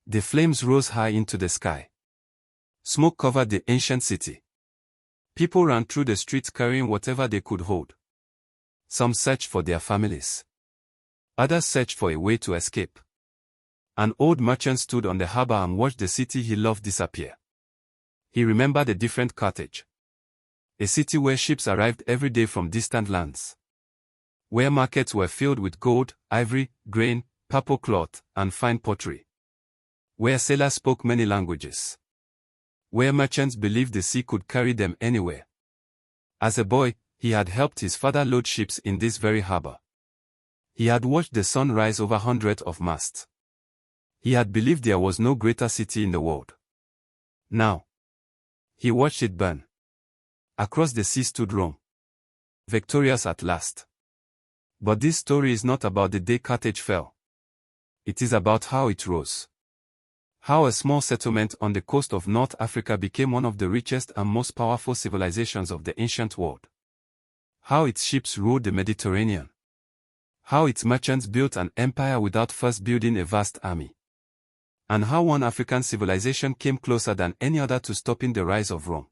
The flames rose high into the sky. Smoke covered the ancient city. People ran through the streets carrying whatever they could hold. Some searched for their families. Others searched for a way to escape. An old merchant stood on the harbor and watched the city he loved disappear. He remembered a different Carthage. A city where ships arrived every day from distant lands. Where markets were filled with gold, ivory, grain, purple cloth, and fine pottery. Where sailors spoke many languages. Where merchants believed the sea could carry them anywhere. As a boy, he had helped his father load ships in this very harbor. He had watched the sun rise over hundreds of masts. He had believed there was no greater city in the world. Now, he watched it burn. Across the sea stood Rome. Victorious at last. But this story is not about the day Carthage fell. It is about how it rose. How a small settlement on the coast of North Africa became one of the richest and most powerful civilizations of the ancient world. How its ships ruled the Mediterranean. How its merchants built an empire without first building a vast army. And how one African civilization came closer than any other to stopping the rise of Rome.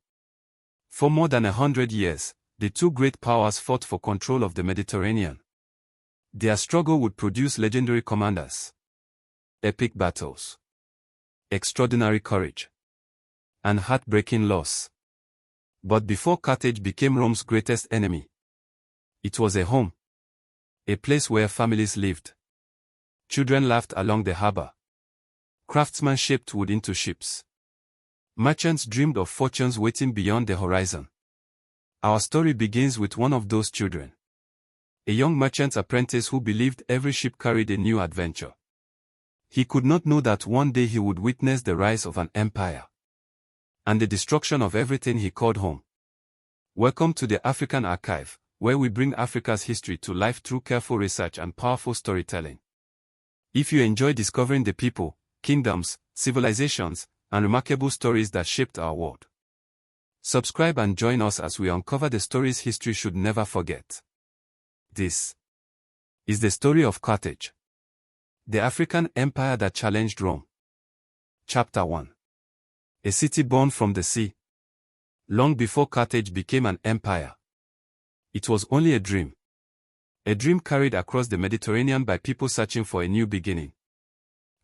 For more than 100 years, the two great powers fought for control of the Mediterranean. Their struggle would produce legendary commanders, epic battles, extraordinary courage, and heartbreaking loss. But before Carthage became Rome's greatest enemy, it was a home. A place where families lived. Children laughed along the harbor. Craftsmen shaped wood into ships. Merchants dreamed of fortunes waiting beyond the horizon. Our story begins with one of those children. A young merchant apprentice who believed every ship carried a new adventure. He could not know that one day he would witness the rise of an empire. And the destruction of everything he called home. Welcome to the African Archive, where we bring Africa's history to life through careful research and powerful storytelling. If you enjoy discovering the people, kingdoms, civilizations, and remarkable stories that shaped our world, subscribe and join us as we uncover the stories history should never forget. This is the story of Carthage, the African empire that challenged Rome. Chapter 1. A city born from the sea. Long before Carthage became an empire, it was only a dream. A dream carried across the Mediterranean by people searching for a new beginning.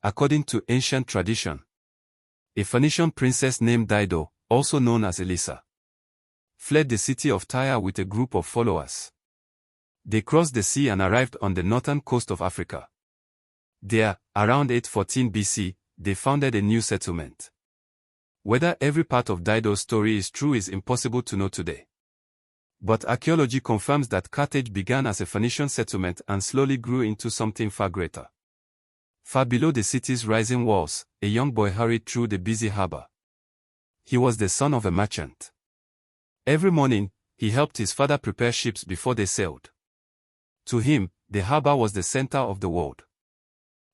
According to ancient tradition, a Phoenician princess named Dido, also known as Elisa, fled the city of Tyre with a group of followers. They crossed the sea and arrived on the northern coast of Africa. There, around 814 BC, they founded a new settlement. Whether every part of Dido's story is true is impossible to know today. But archaeology confirms that Carthage began as a Phoenician settlement and slowly grew into something far greater. Far below the city's rising walls, a young boy hurried through the busy harbor. He was the son of a merchant. Every morning, he helped his father prepare ships before they sailed. To him, the harbor was the center of the world.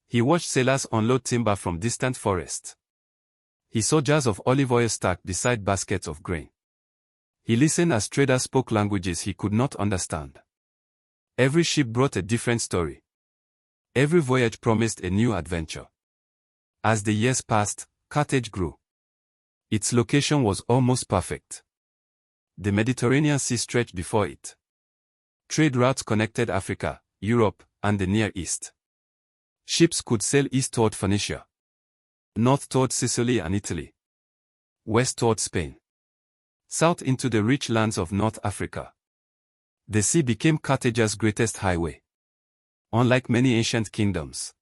He watched sailors unload timber from distant forests. He saw jars of olive oil stacked beside baskets of grain. He listened as traders spoke languages he could not understand. Every ship brought a different story. Every voyage promised a new adventure. As the years passed, Carthage grew. Its location was almost perfect. The Mediterranean Sea stretched before it. Trade routes connected Africa, Europe, and the Near East. Ships could sail east toward Phoenicia, north toward Sicily and Italy, west toward Spain, south into the rich lands of North Africa. The sea became Carthage's greatest highway. Unlike many ancient kingdoms,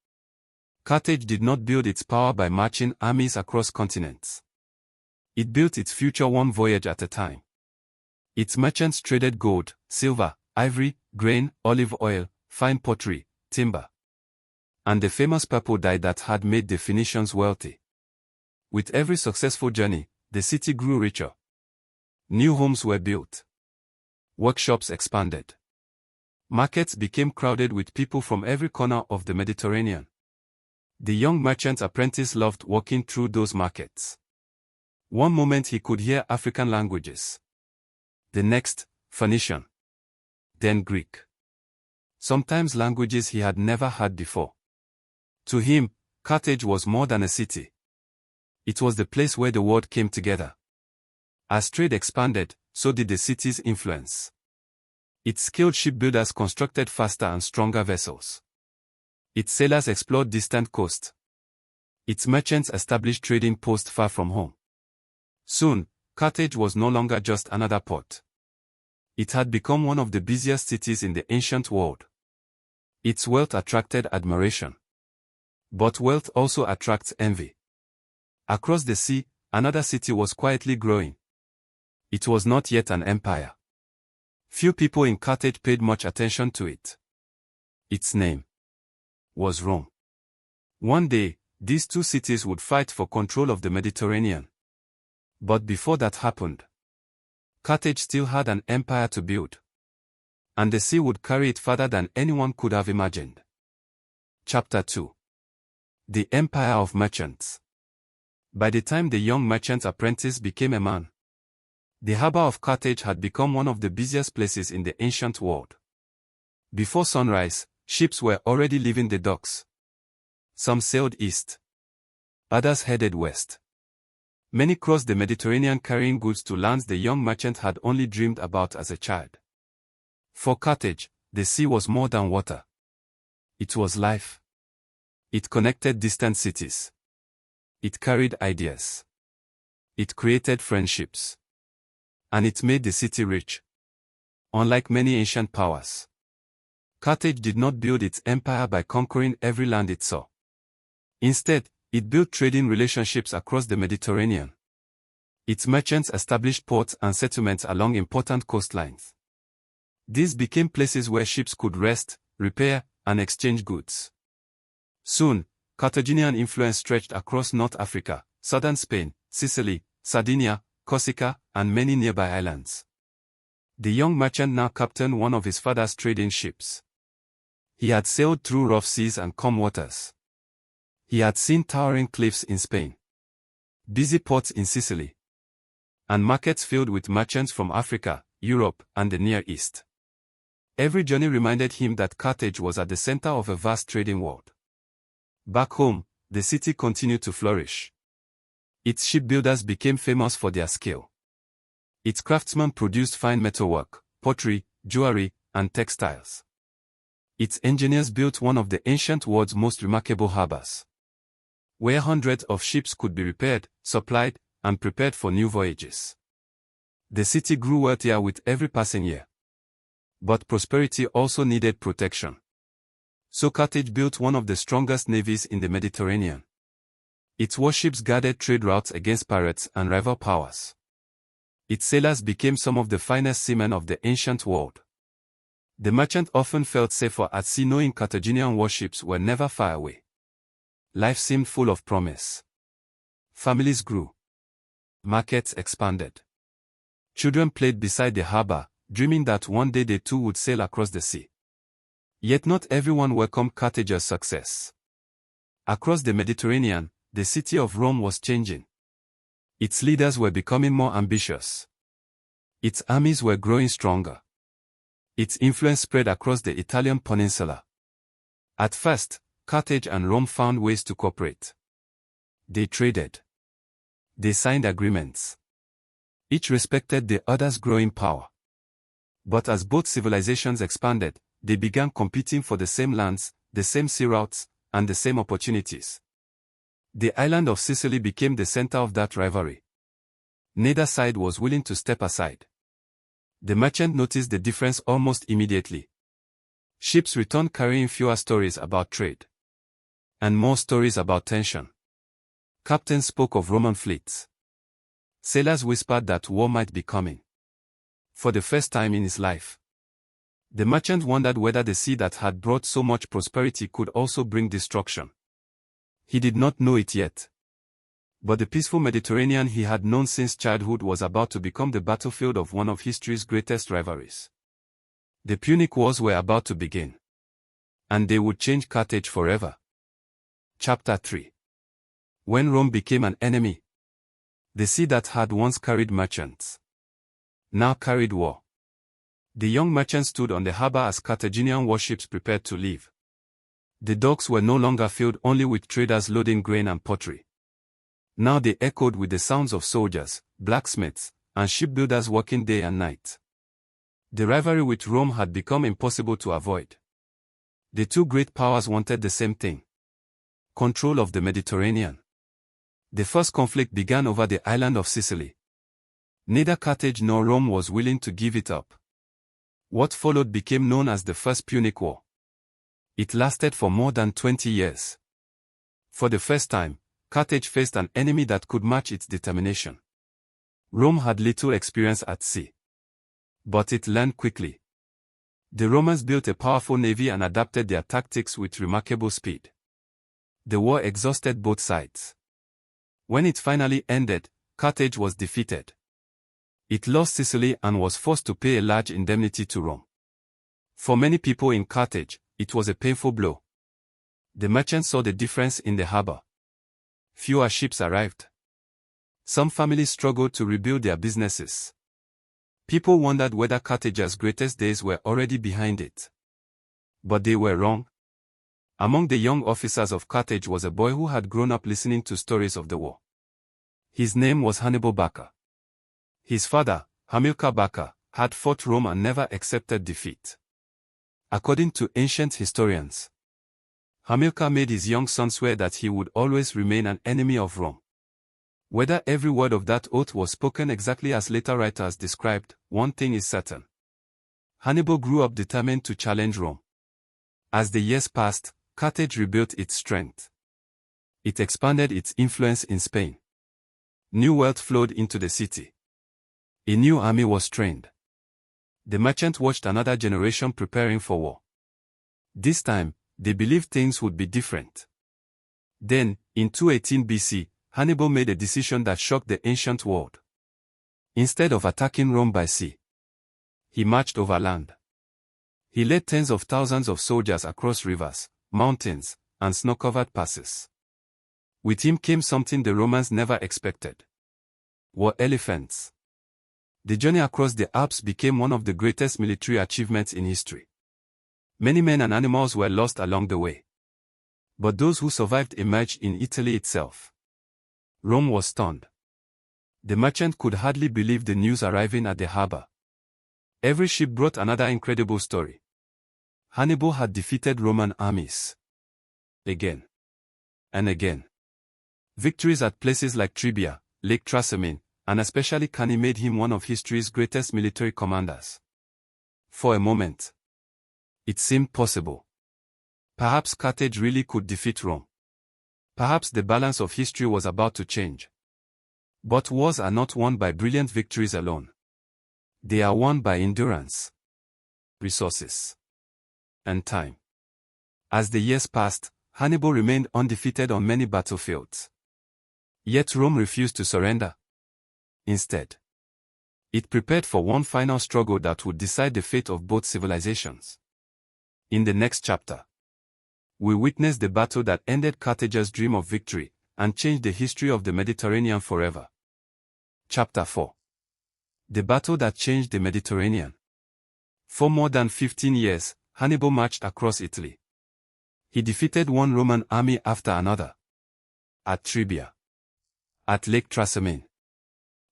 Carthage did not build its power by marching armies across continents. It built its future one voyage at a time. Its merchants traded gold, silver, ivory, grain, olive oil, fine pottery, timber, and the famous purple dye that had made the Phoenicians wealthy. With every successful journey, the city grew richer. New homes were built. Workshops expanded. Markets became crowded with people from every corner of the Mediterranean. The young merchant apprentice loved walking through those markets. One moment he could hear African languages. The next, Phoenician. Then Greek. Sometimes languages he had never heard before. To him, Carthage was more than a city. It was the place where the world came together. As trade expanded, so did the city's influence. Its skilled shipbuilders constructed faster and stronger vessels. Its sailors explored distant coasts. Its merchants established trading posts far from home. Soon, Carthage was no longer just another port. It had become one of the busiest cities in the ancient world. Its wealth attracted admiration. But wealth also attracts envy. Across the sea, another city was quietly growing. It was not yet an empire. Few people in Carthage paid much attention to it. Its name was Rome. One day, these two cities would fight for control of the Mediterranean. But before that happened, Carthage still had an empire to build. And the sea would carry it further than anyone could have imagined. Chapter 2. The Empire of Merchants. By the time the young merchant apprentice became a man, the harbor of Carthage had become one of the busiest places in the ancient world. Before sunrise, ships were already leaving the docks. Some sailed east. Others headed west. Many crossed the Mediterranean carrying goods to lands the young merchant had only dreamed about as a child. For Carthage, the sea was more than water. It was life. It connected distant cities. It carried ideas. It created friendships. And it made the city rich. Unlike many ancient powers, Carthage did not build its empire by conquering every land it saw. Instead, it built trading relationships across the Mediterranean. Its merchants established ports and settlements along important coastlines. These became places where ships could rest, repair, and exchange goods. Soon, Carthaginian influence stretched across North Africa, southern Spain, Sicily, Sardinia, Corsica, and many nearby islands. The young merchant now captained one of his father's trading ships. He had sailed through rough seas and calm waters. He had seen towering cliffs in Spain, busy ports in Sicily, and markets filled with merchants from Africa, Europe, and the Near East. Every journey reminded him that Carthage was at the center of a vast trading world. Back home, the city continued to flourish. Its shipbuilders became famous for their skill. Its craftsmen produced fine metalwork, pottery, jewelry, and textiles. Its engineers built one of the ancient world's most remarkable harbors, where hundreds of ships could be repaired, supplied, and prepared for new voyages. The city grew wealthier with every passing year. But prosperity also needed protection. So Carthage built one of the strongest navies in the Mediterranean. Its warships guarded trade routes against pirates and rival powers. Its sailors became some of the finest seamen of the ancient world. The merchant often felt safer at sea knowing Carthaginian warships were never far away. Life seemed full of promise. Families grew. Markets expanded. Children played beside the harbor, dreaming that one day they too would sail across the sea. Yet not everyone welcomed Carthage's success. Across the Mediterranean, the city of Rome was changing. Its leaders were becoming more ambitious. Its armies were growing stronger. Its influence spread across the Italian peninsula. At first, Carthage and Rome found ways to cooperate. They traded. They signed agreements. Each respected the other's growing power. But as both civilizations expanded, they began competing for the same lands, the same sea routes, and the same opportunities. The island of Sicily became the center of that rivalry. Neither side was willing to step aside. The merchant noticed the difference almost immediately. Ships returned carrying fewer stories about trade and more stories about tension. Captains spoke of Roman fleets. Sailors whispered that war might be coming. For the first time in his life, the merchant wondered whether the sea that had brought so much prosperity could also bring destruction. He did not know it yet. But the peaceful Mediterranean he had known since childhood was about to become the battlefield of one of history's greatest rivalries. The Punic Wars were about to begin. And they would change Carthage forever. Chapter 3. When Rome became an enemy. The sea that had once carried merchants now carried war. The young merchant stood on the harbor as Carthaginian warships prepared to leave. The docks were no longer filled only with traders loading grain and pottery. Now they echoed with the sounds of soldiers, blacksmiths, and shipbuilders working day and night. The rivalry with Rome had become impossible to avoid. The two great powers wanted the same thing: control of the Mediterranean. The first conflict began over the island of Sicily. Neither Carthage nor Rome was willing to give it up. What followed became known as the First Punic War. It lasted for more than 20 years. For the first time, Carthage faced an enemy that could match its determination. Rome had little experience at sea. But it learned quickly. The Romans built a powerful navy and adapted their tactics with remarkable speed. The war exhausted both sides. When it finally ended, Carthage was defeated. It lost Sicily and was forced to pay a large indemnity to Rome. For many people in Carthage, it was a painful blow. The merchants saw the difference in the harbor. Fewer ships arrived. Some families struggled to rebuild their businesses. People wondered whether Carthage's greatest days were already behind it. But they were wrong. Among the young officers of Carthage was a boy who had grown up listening to stories of the war. His name was Hannibal Barca. His father, Hannibal Barca, had fought Rome and never accepted defeat. According to ancient historians, Hannibal made his young son swear that he would always remain an enemy of Rome. Whether every word of that oath was spoken exactly as later writers described, one thing is certain. Hannibal grew up determined to challenge Rome. As the years passed, Carthage rebuilt its strength. It expanded its influence in Spain. New wealth flowed into the city. A new army was trained. The merchant watched another generation preparing for war. This time, they believed things would be different. Then, in 218 BC, Hannibal made a decision that shocked the ancient world. Instead of attacking Rome by sea, he marched over land. He led tens of thousands of soldiers across rivers, mountains, and snow-covered passes. With him came something the Romans never expected: war elephants. The journey across the Alps became one of the greatest military achievements in history. Many men and animals were lost along the way. But those who survived emerged in Italy itself. Rome was stunned. The merchant could hardly believe the news arriving at the harbor. Every ship brought another incredible story. Hannibal had defeated Roman armies. Again. And again. Victories at places like Trebia, Lake Trasimene, and especially Cannae made him one of history's greatest military commanders. For a moment, it seemed possible. Perhaps Carthage really could defeat Rome. Perhaps the balance of history was about to change. But wars are not won by brilliant victories alone. They are won by endurance, resources, and time. As the years passed, Hannibal remained undefeated on many battlefields. Yet Rome refused to surrender. Instead, it prepared for one final struggle that would decide the fate of both civilizations. In the next chapter, we witness the battle that ended Carthage's dream of victory and changed the history of the Mediterranean forever. Chapter 4. The battle that changed the Mediterranean. For more than 15 years, Hannibal marched across Italy. He defeated one Roman army after another. At Trebia, at Lake Trasimene,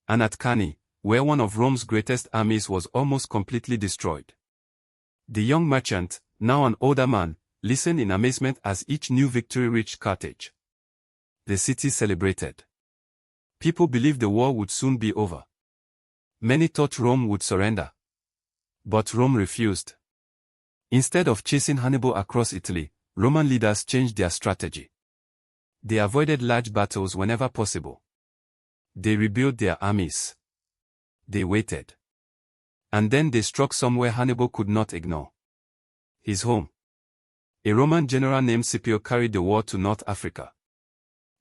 and at Cannae, where one of Rome's greatest armies was almost completely destroyed. The young merchant, now an older man, listened in amazement as each new victory reached Carthage. The city celebrated. People believed the war would soon be over. Many thought Rome would surrender. But Rome refused. Instead of chasing Hannibal across Italy, Roman leaders changed their strategy. They avoided large battles whenever possible. They rebuilt their armies. They waited. And then they struck somewhere Hannibal could not ignore: his home. A Roman general named Scipio carried the war to North Africa.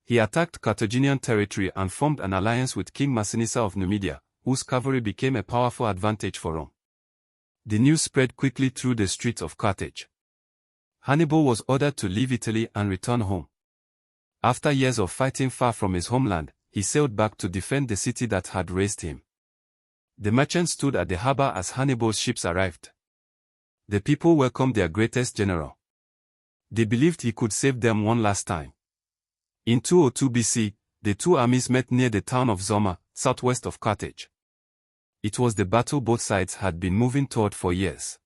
He attacked Carthaginian territory and formed an alliance with King Massinissa of Numidia, whose cavalry became a powerful advantage for Rome. The news spread quickly through the streets of Carthage. Hannibal was ordered to leave Italy and return home. After years of fighting far from his homeland, he sailed back to defend the city that had raised him. The merchants stood at the harbor as Hannibal's ships arrived. The people welcomed their greatest general. They believed he could save them one last time. In 202 BC, the two armies met near the town of Zoma, southwest of Carthage. It was the battle both sides had been moving toward for years.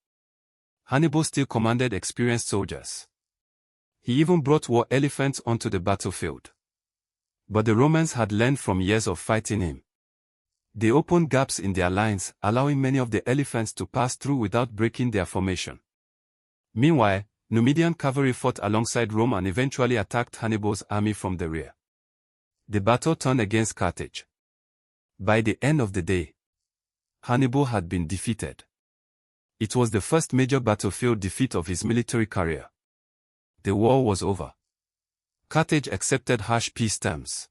Hannibal still commanded experienced soldiers. He even brought war elephants onto the battlefield. But the Romans had learned from years of fighting him. They opened gaps in their lines, allowing many of the elephants to pass through without breaking their formation. Meanwhile, Numidian cavalry fought alongside Rome and eventually attacked Hannibal's army from the rear. The battle turned against Carthage. By the end of the day, Hannibal had been defeated. It was the first major battlefield defeat of his military career. The war was over. Carthage accepted harsh peace terms.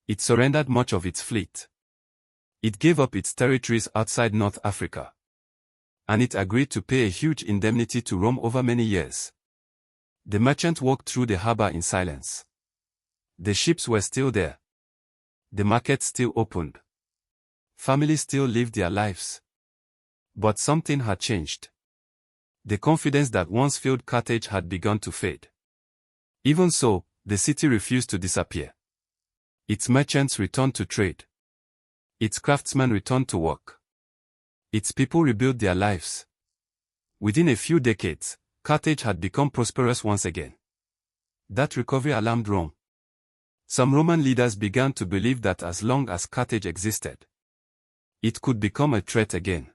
It surrendered much of its fleet. It gave up its territories outside North Africa. And it agreed to pay a huge indemnity to Rome over many years. The merchant walked through the harbor in silence. The ships were still there. The markets still opened. Families still lived their lives. But something had changed. The confidence that once filled Carthage had begun to fade. Even so, the city refused to disappear. Its merchants returned to trade. Its craftsmen returned to work. Its people rebuilt their lives. Within a few decades, Carthage had become prosperous once again. That recovery alarmed Rome. Some Roman leaders began to believe that as long as Carthage existed, it could become a threat again.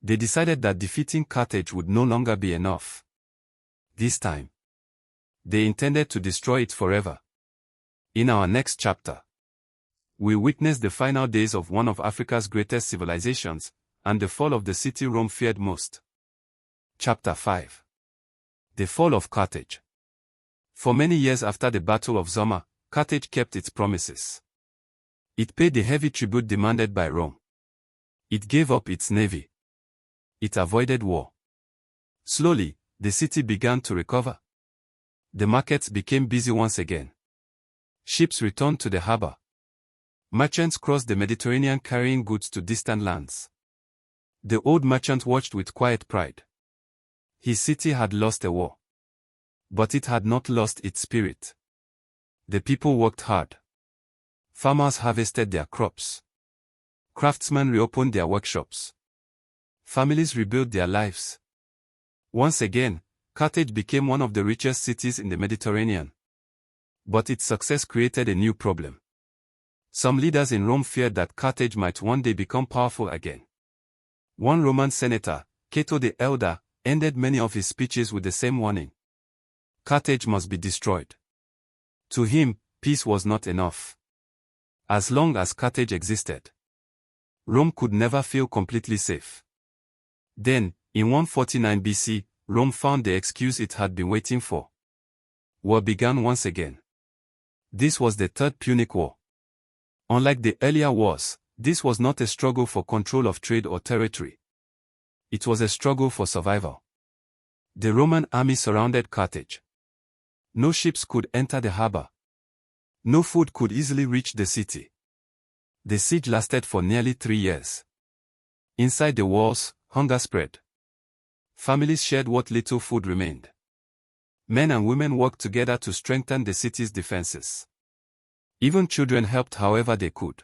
They decided that defeating Carthage would no longer be enough. This time, they intended to destroy it forever. In our next chapter, we witness the final days of one of Africa's greatest civilizations, and the fall of the city Rome feared most. Chapter 5. The Fall of Carthage. For many years after the Battle of Zoma, Carthage kept its promises. It paid the heavy tribute demanded by Rome. It gave up its navy. It avoided war. Slowly, the city began to recover. The markets became busy once again. Ships returned to the harbor. Merchants crossed the Mediterranean carrying goods to distant lands. The old merchant watched with quiet pride. His city had lost a war. But it had not lost its spirit. The people worked hard. Farmers harvested their crops. Craftsmen reopened their workshops. Families rebuilt their lives. Once again, Carthage became one of the richest cities in the Mediterranean. But its success created a new problem. Some leaders in Rome feared that Carthage might one day become powerful again. One Roman senator, Cato the Elder, ended many of his speeches with the same warning. Carthage must be destroyed. To him, peace was not enough. As long as Carthage existed, Rome could never feel completely safe. Then, in 149 BC, Rome found the excuse it had been waiting for. War began once again. This was the Third Punic War. Unlike the earlier wars, this was not a struggle for control of trade or territory. It was a struggle for survival. The Roman army surrounded Carthage. No ships could enter the harbor. No food could easily reach the city. The siege lasted for nearly 3 years. Inside the walls, hunger spread. Families shared what little food remained. Men and women worked together to strengthen the city's defenses. Even children helped however they could.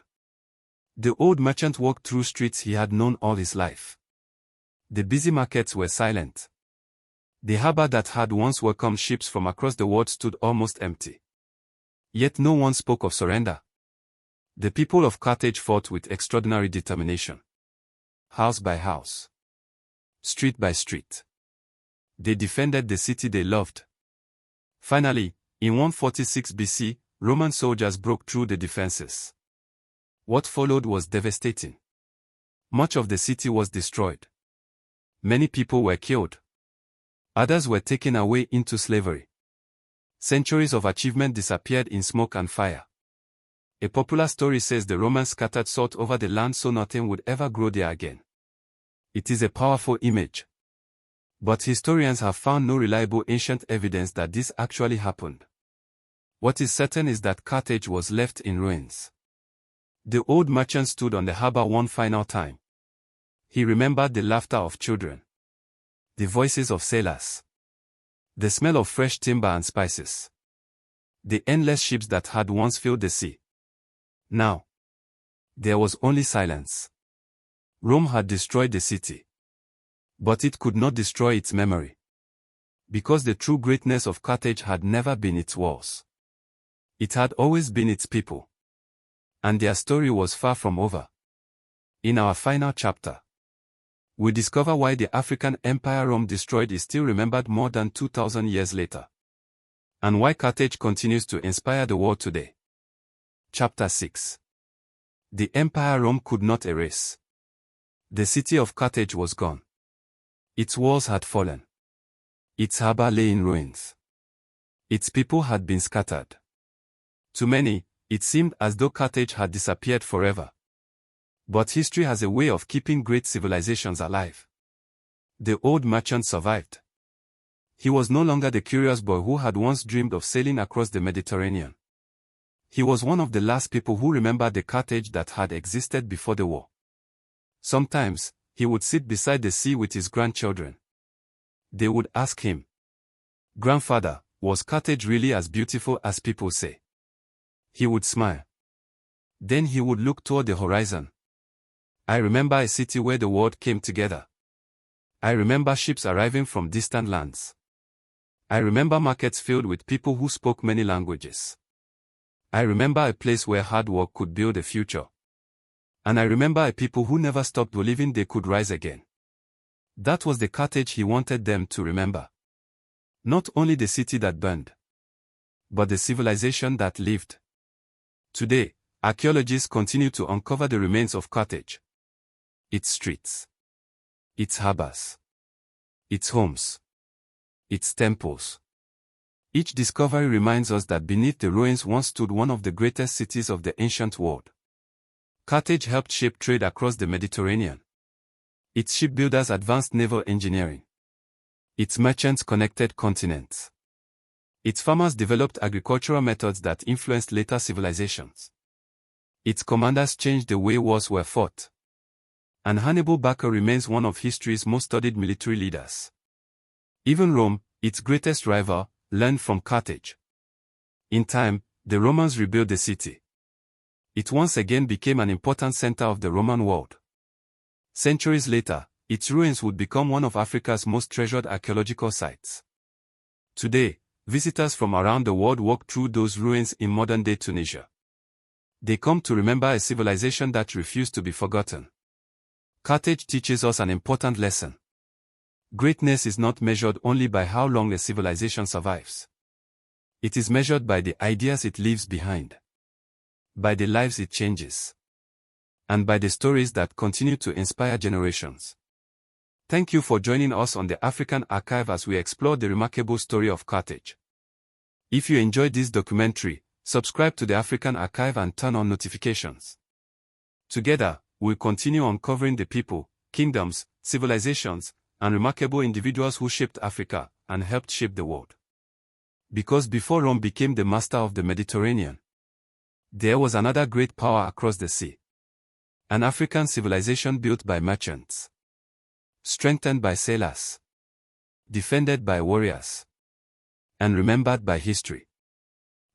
The old merchant walked through streets he had known all his life. The busy markets were silent. The harbor that had once welcomed ships from across the world stood almost empty. Yet no one spoke of surrender. The people of Carthage fought with extraordinary determination. House by house. Street by street. They defended the city they loved. Finally, in 146 BC, Roman soldiers broke through the defenses. What followed was devastating. Much of the city was destroyed. Many people were killed. Others were taken away into slavery. Centuries of achievement disappeared in smoke and fire. A popular story says the Romans scattered salt over the land so nothing would ever grow there again. It is a powerful image. But historians have found no reliable ancient evidence that this actually happened. What is certain is that Carthage was left in ruins. The old merchant stood on the harbor one final time. He remembered the laughter of children. The voices of sailors. The smell of fresh timber and spices. The endless ships that had once filled the sea. Now, there was only silence. Rome had destroyed the city. But it could not destroy its memory. Because the true greatness of Carthage had never been its walls. It had always been its people. And their story was far from over. In our final chapter, we discover why the African empire Rome destroyed is still remembered more than 2,000 years later. And why Carthage continues to inspire the world today. Chapter 6. The empire Rome could not erase. The city of Carthage was gone. Its walls had fallen. Its harbor lay in ruins. Its people had been scattered. To many, it seemed as though Carthage had disappeared forever. But history has a way of keeping great civilizations alive. The old merchant survived. He was no longer the curious boy who had once dreamed of sailing across the Mediterranean. He was one of the last people who remembered the Carthage that had existed before the war. Sometimes, he would sit beside the sea with his grandchildren. They would ask him, "Grandfather, was Carthage really as beautiful as people say?" He would smile. Then he would look toward the horizon. "I remember a city where the world came together. I remember ships arriving from distant lands. I remember markets filled with people who spoke many languages. I remember a place where hard work could build a future. And I remember a people who never stopped believing they could rise again." That was the Carthage he wanted them to remember. Not only the city that burned, but the civilization that lived. Today, archaeologists continue to uncover the remains of Carthage. Its streets, its harbors, its homes, its temples. Each discovery reminds us that beneath the ruins once stood one of the greatest cities of the ancient world. Carthage helped shape trade across the Mediterranean. Its shipbuilders advanced naval engineering. Its merchants connected continents. Its farmers developed agricultural methods that influenced later civilizations. Its commanders changed the way wars were fought. And Hannibal Barca remains one of history's most studied military leaders. Even Rome, its greatest rival, learned from Carthage. In time, the Romans rebuilt the city. It once again became an important center of the Roman world. Centuries later, its ruins would become one of Africa's most treasured archaeological sites. Today, visitors from around the world walk through those ruins in modern-day Tunisia. They come to remember a civilization that refused to be forgotten. Carthage teaches us an important lesson. Greatness is not measured only by how long a civilization survives. It is measured by the ideas it leaves behind, by the lives it changes, and by the stories that continue to inspire generations. Thank you for joining us on the African Archive as we explore the remarkable story of Carthage. If you enjoyed this documentary, subscribe to the African Archive and turn on notifications. Together, we'll continue uncovering the people, kingdoms, civilizations, and remarkable individuals who shaped Africa and helped shape the world. Because before Rome became the master of the Mediterranean, there was another great power across the sea. An African civilization built by merchants, strengthened by sailors, defended by warriors, and remembered by history.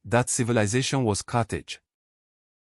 That civilization was Carthage.